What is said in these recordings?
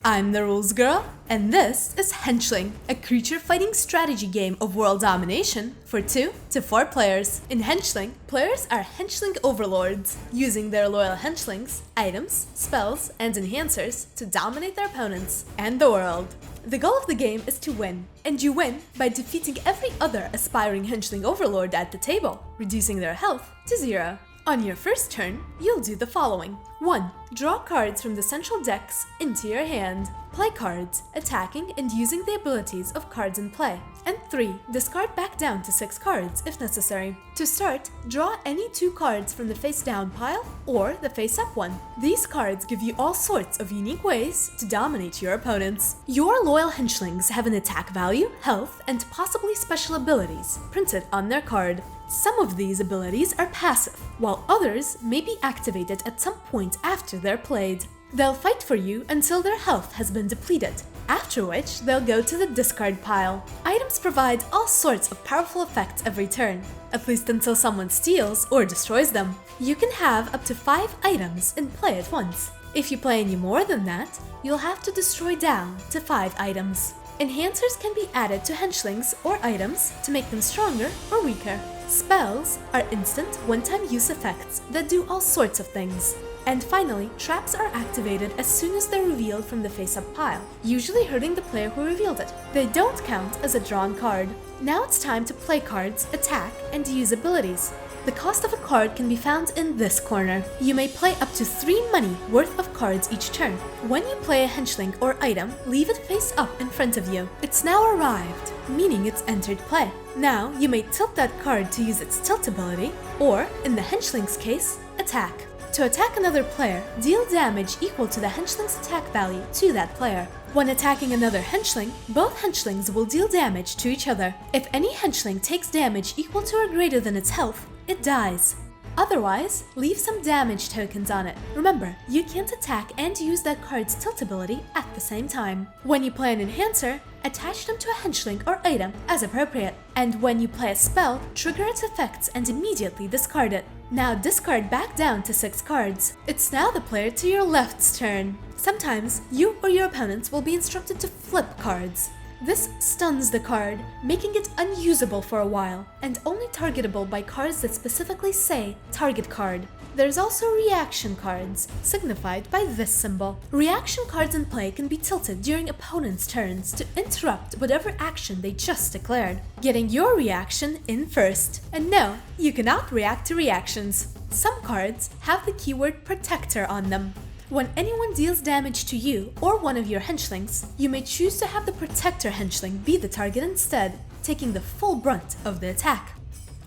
I'm the Rules Girl, and this is Henchling, a creature fighting strategy game of world domination for 2 to 4 players. In Henchling, players are Henchling overlords, using their loyal Henchlings, items, spells, and enhancers to dominate their opponents and the world. The goal of the game is to win, and you win by defeating every other aspiring Henchling overlord at the table, reducing their health to 0. On your first turn, you'll do the following. 1. Draw cards from the central decks into your hand. Play cards, attacking and using the abilities of cards in play. And 3. Discard back down to 6 cards if necessary. To start, draw any 2 cards from the face-down pile or the face-up one. These cards give you all sorts of unique ways to dominate your opponents. Your loyal Henchlings have an attack value, health, and possibly special abilities printed on their card. Some of these abilities are passive, while others may be activated at some point after they're played. They'll fight for you until their health has been depleted, after which they'll go to the discard pile. Items provide all sorts of powerful effects every turn, at least until someone steals or destroys them. You can have up to 5 items in play at once. If you play any more than that, you'll have to destroy down to 5 items. Enhancers can be added to Henchlings or items to make them stronger or weaker. Spells are instant, one-time use effects that do all sorts of things. And finally, traps are activated as soon as they're revealed from the face-up pile, usually hurting the player who revealed it. They don't count as a drawn card. Now it's time to play cards, attack, and use abilities. The cost of a card can be found in this corner. You may play up to 3 money worth of cards each turn. When you play a Henchling or item, leave it face up in front of you. It's now arrived, meaning it's entered play. Now you may tilt that card to use its tilt ability, or, in the Henchling's case, attack. To attack another player, deal damage equal to the Henchling's attack value to that player. When attacking another Henchling, both Henchlings will deal damage to each other. If any Henchling takes damage equal to or greater than its health, it dies. Otherwise, leave some damage tokens on it. Remember, you can't attack and use that card's tilt ability at the same time. When you play an enhancer, attach them to a Henchling or item as appropriate. And when you play a spell, trigger its effects and immediately discard it. Now discard back down to 6 cards. It's now the player to your left's turn. Sometimes, you or your opponents will be instructed to flip cards. This stuns the card, making it unusable for a while, and only targetable by cards that specifically say target card. There's also reaction cards, signified by this symbol. Reaction cards in play can be tilted during opponents' turns to interrupt whatever action they just declared, getting your reaction in first. And no, you cannot react to reactions. Some cards have the keyword protector on them. When anyone deals damage to you or one of your Henchlings, you may choose to have the Protector Henchling be the target instead, taking the full brunt of the attack.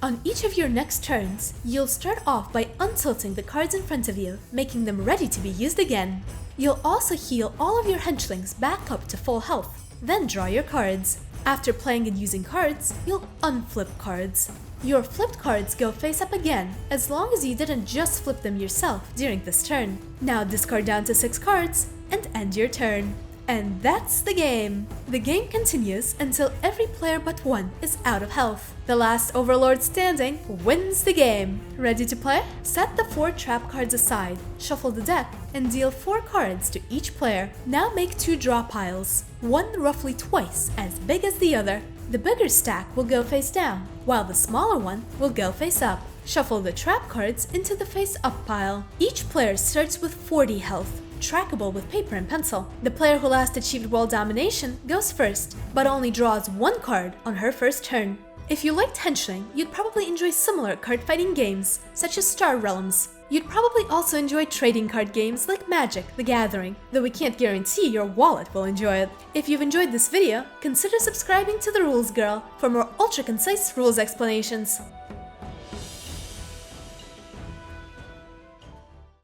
On each of your next turns, you'll start off by untilting the cards in front of you, making them ready to be used again. You'll also heal all of your Henchlings back up to full health, then draw your cards. After playing and using cards, you'll unflip cards. Your flipped cards go face up again, as long as you didn't just flip them yourself during this turn. Now discard down to 6 cards and end your turn. And that's the game! The game continues until every player but one is out of health. The last overlord standing wins the game. Ready to play? Set the 4 trap cards aside, shuffle the deck, and deal 4 cards to each player. Now make 2 draw piles, one roughly twice as big as the other. The bigger stack will go face down, while the smaller one will go face up. Shuffle the trap cards into the face up pile. Each player starts with 40 health, trackable with paper and pencil. The player who last achieved world domination goes first, but only draws 1 card on her first turn. If you liked Henchling, you'd probably enjoy similar card fighting games, such as Star Realms. You'd probably also enjoy trading card games like Magic: The Gathering, though we can't guarantee your wallet will enjoy it. If you've enjoyed this video, consider subscribing to The Rules Girl for more ultra-concise rules explanations.